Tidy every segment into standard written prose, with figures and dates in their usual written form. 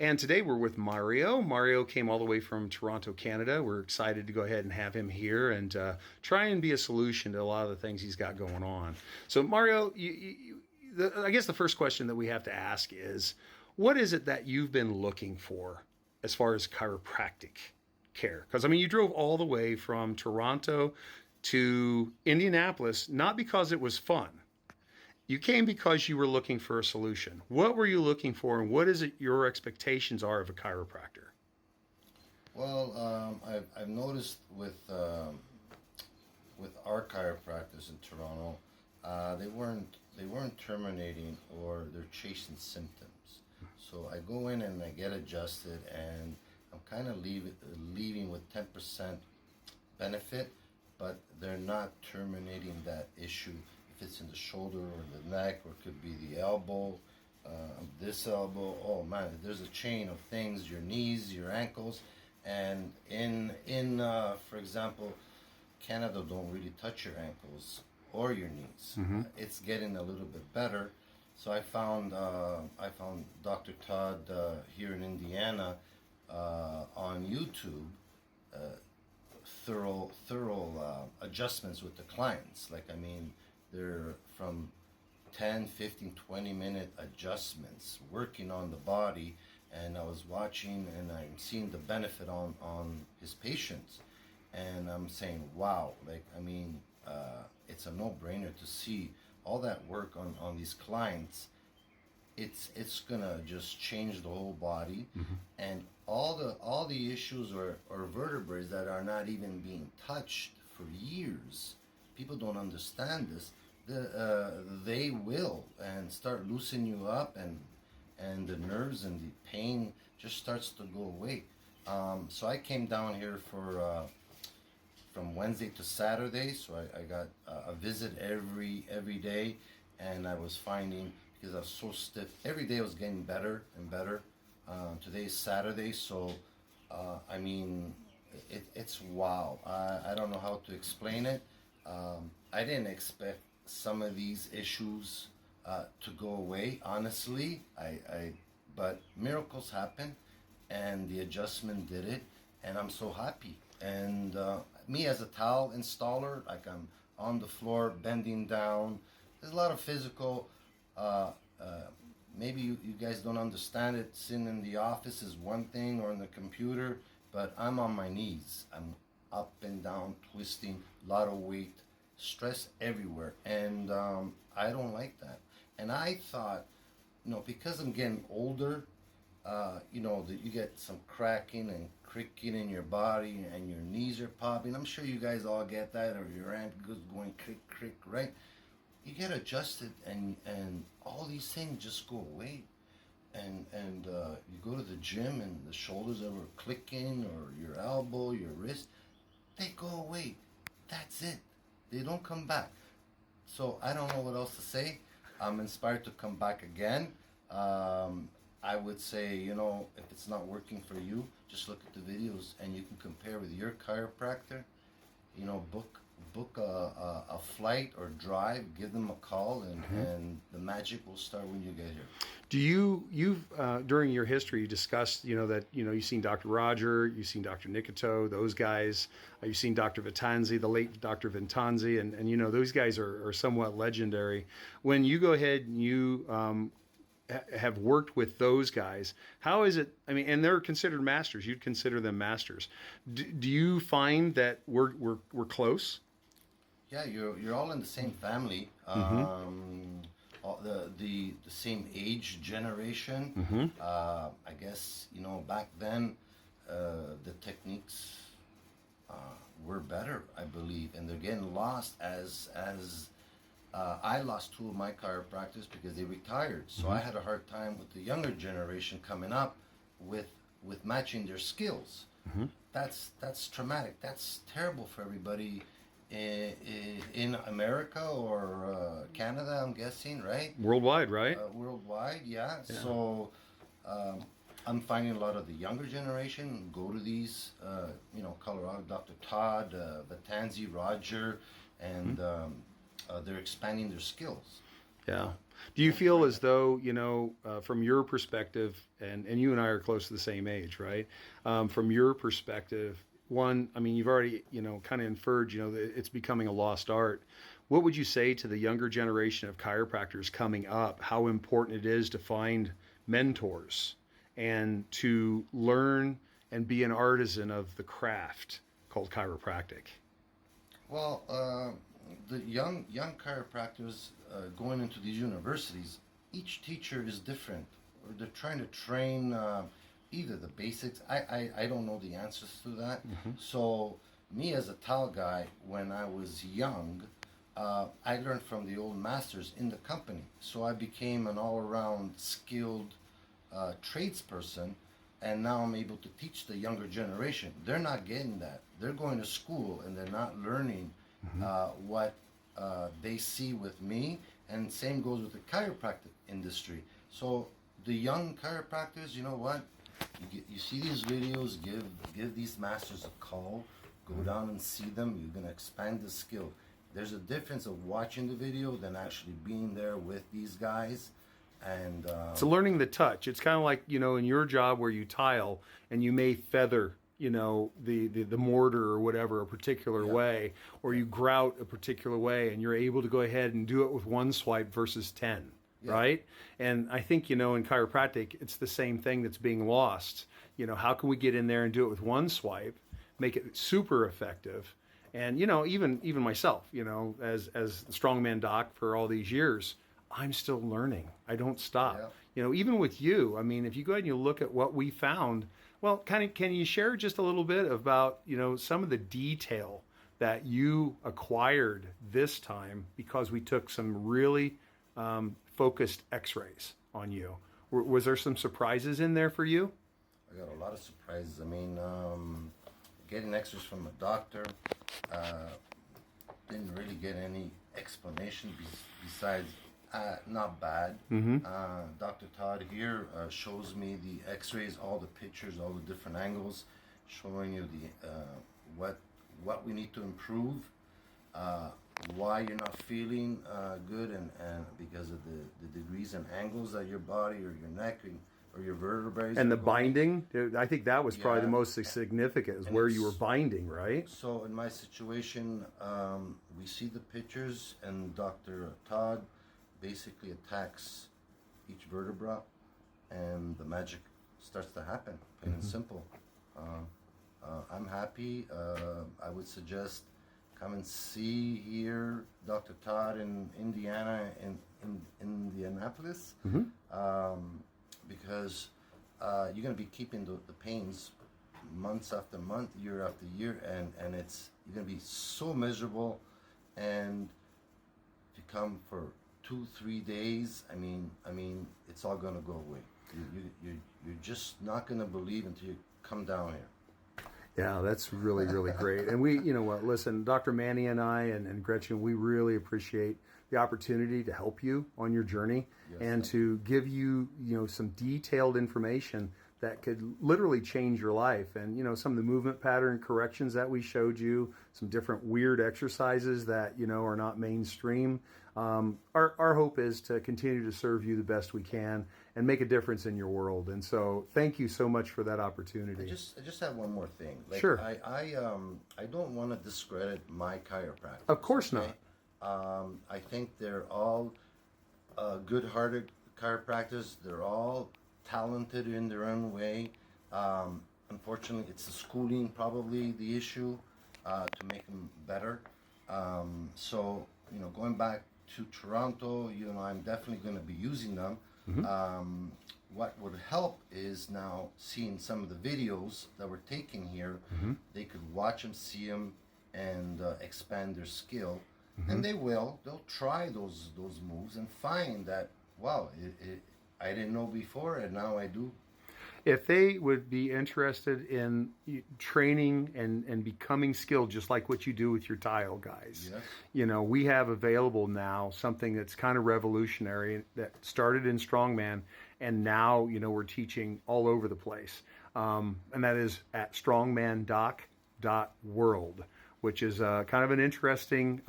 And today we're with Mario. Mario came all the way from Toronto, Canada. We're excited to go ahead and have him here and try and be a solution to a lot of the things he's got going on. So, Mario, I guess the first question that we have to ask is, what is it that you've been looking for as far as chiropractic care? Because, I mean, you drove all the way from Toronto to Indianapolis, not because it was fun. You came because you were looking for a solution. What were you looking for, and what is it your expectations are of a chiropractor? Well, I've noticed with our chiropractors in Toronto, they weren't terminating, or they're chasing symptoms. So I go in and I get adjusted, and I'm kind of leaving with 10% benefit, but they're not terminating that issue. If it's in the shoulder or the neck, or it could be the elbow, this elbow. Oh man, there's a chain of things. Your knees, your ankles, and in for example, Canada don't really touch your ankles or your knees. It's getting a little bit better. So I found Dr. Todd here in Indiana on YouTube. Thorough adjustments with the clients. Like, I mean, they're from 10, 15, 20-minute adjustments working on the body, and I was watching and I'm seeing the benefit on his patients, and I'm saying, wow, like, I mean, it's a no-brainer to see all that work on these clients. It's gonna just change the whole body, and all the issues or vertebrae that are not even being touched for years. People don't understand this. They will, and start loosening you up, and the nerves and the pain just starts to go away. So I came down here for from Wednesday to Saturday. So I got a visit every day, and I was finding, because I was so stiff, every day I was getting better and better. Today's Saturday, so I mean, it's wow. I don't know how to explain it. I didn't expect some of these issues to go away. Honestly, but miracles happen, and the adjustment did it, and I'm so happy. And me as a towel installer, like, I'm on the floor bending down. There's a lot of physical. Maybe you guys don't understand it. Sitting in the office is one thing, or on the computer, but I'm on my knees. I'm up and down, twisting, a lot of weight, stress everywhere, and I don't like that. And I thought, because I'm getting older, that you get some cracking and creaking in your body, and your knees are popping. I'm sure you guys all get that, or your ankles going crick, crick, right? You get adjusted, and all these things just go away, and you go to the gym, and the shoulders that were clicking, or your elbow, your wrist, they go away. That's it. They don't come back. So I don't know what else to say. I'm inspired to come back again. I would say, if it's not working for you, just look at the videos, and you can compare with your chiropractor. Book a flight or drive, give them a call, and the magic will start when you get here. Do you've during your history, you discussed, that, you've seen Dr. Roger, you've seen Dr. Nicotò, those guys, you've seen Dr. Vitanzi, the late Dr. Vitanzi, and those guys are somewhat legendary. When you go ahead and you have worked with those guys, how is it? I mean, and they're considered masters. You'd consider them masters. Do you find that we're close? Yeah, you're all in the same family. All the same age generation. I guess back then the techniques were better, I believe, and they're getting lost as I lost two of my chiropractors because they retired. So I had a hard time with the younger generation coming up with matching their skills. That's traumatic. That's terrible for everybody in America or Canada, I'm guessing, right? Worldwide, right? Worldwide, yeah. So I'm finding a lot of the younger generation go to these, Colorado, Dr. Todd, Vitanzi, Roger, and they're expanding their skills. Yeah. Do you feel as though, from your perspective, and you and I are close to the same age, right? From your perspective, one, I mean, you've already, kind of inferred, that it's becoming a lost art. What would you say to the younger generation of chiropractors coming up, how important it is to find mentors and to learn and be an artisan of the craft called chiropractic? Well, the young chiropractors going into these universities, each teacher is different. Or they're trying to train either the basics. I don't know the answers to that. So me as a towel guy, when I was young, I learned from the old masters in the company. So I became an all-around skilled tradesperson, and now I'm able to teach the younger generation. They're not getting that. They're going to school and they're not learning what they see with me, and same goes with the chiropractic industry. So the young chiropractors, you know what? You see these videos, give these masters a call, go down and see them. You're going to expand the skill. There's a difference of watching the video than actually being there with these guys. And it's learning the touch. It's kind of like, in your job where you tile and you may feather, the mortar or whatever a particular way, or you grout a particular way, and you're able to go ahead and do it with one swipe versus 10, right? And I think, in chiropractic, it's the same thing that's being lost. How can we get in there and do it with one swipe, make it super effective? And, even myself, as the StrongmanDoc for all these years, I'm still learning. I don't stop. Even with you, I mean, if you go ahead and you look at what we found, well, can you share just a little bit about, some of the detail that you acquired this time because we took some really focused x-rays on you? Was there some surprises in there for you? I got a lot of surprises. I mean, getting x-rays from a doctor, didn't really get any explanation besides not bad. Dr. Todd here shows me the x-rays, all the pictures, all the different angles, showing you the what we need to improve, why you're not feeling good, and because of the degrees and angles that your body or your neck or your vertebrae. And the binding, I think that was probably the most significant, is where you were binding, right? So in my situation, we see the pictures, and Dr. Todd basically attacks each vertebra, and the magic starts to happen, plain and simple. I'm happy. I would suggest come and see here Dr. Todd in Indiana, in Indianapolis, because you're going to be keeping the pains months after month, year after year, and you're going to be so miserable. And if you come for 2-3 days, I mean, it's all gonna go away. You're just not gonna believe until you come down here. Yeah, that's really, really great. And we, listen, Dr. Manny and I and Gretchen, we really appreciate the opportunity to help you on your journey and to give you, some detailed information that could literally change your life. And, some of the movement pattern corrections that we showed you, some different weird exercises that, are not mainstream. Our hope is to continue to serve you the best we can and make a difference in your world. And so thank you so much for that opportunity. I just have one more thing. Sure. I don't want to discredit my chiropractors. Of course not. I think they're all good-hearted chiropractors. They're all talented in their own way. Unfortunately, it's the schooling probably the issue to make them better. So, going back to Toronto, I'm definitely going to be using them. What would help is now seeing some of the videos that we're taking here. They could watch them, see them, and expand their skill. And they'll try those moves and find that, wow, I didn't know before, and now I do. If they would be interested in training and becoming skilled, just like what you do with your tile guys, we have available now something that's kind of revolutionary that started in Strongman, and now, we're teaching all over the place. And that is at StrongmanDoc.world, which is kind of an interesting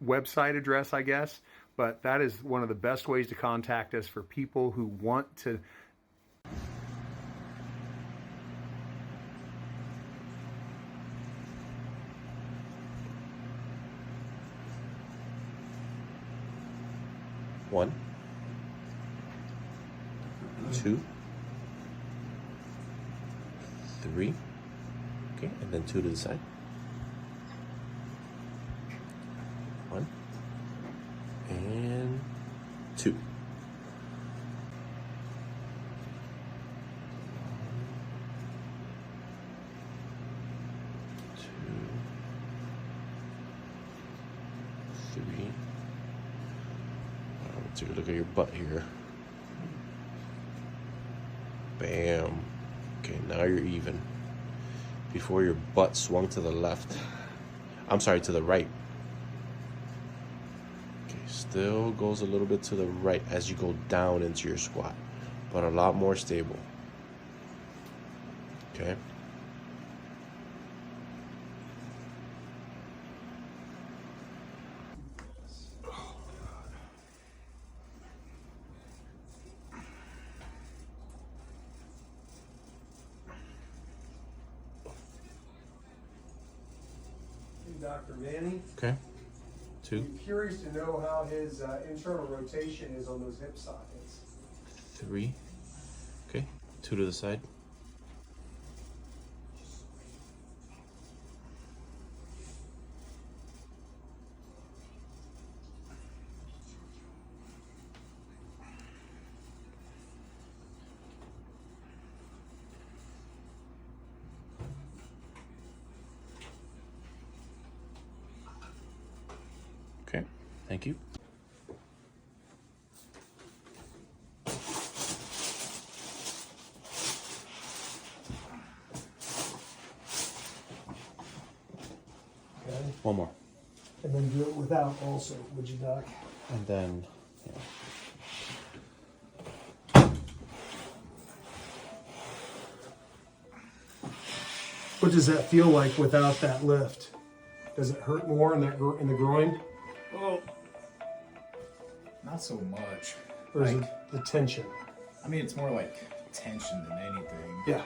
website address, I guess. but that is one of the best ways to contact us for people who want to. One, two, three. Okay, and then two to the side. One and two. Two, three. Let's take a look at your butt here. Bam. Okay, now you're even. Before your butt swung to the left. I'm sorry, to the right. Okay, still goes a little bit to the right as you go down into your squat, but a lot more stable. Okay. Dr. Manny. Okay. Two. I'm curious to know how his internal rotation is on those hip sockets. Three. Okay. Two to the side. Okay. Thank you. Okay. One more. And then do it without also, would you, Doc? And then, yeah. What does that feel like without that lift? Does it hurt more in that in the groin, Well, not so much. or is Like, it the tension? I mean, it's more like tension than anything. Yeah.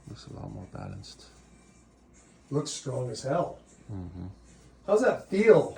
Looks a lot more balanced. Looks strong as hell. How's that feel?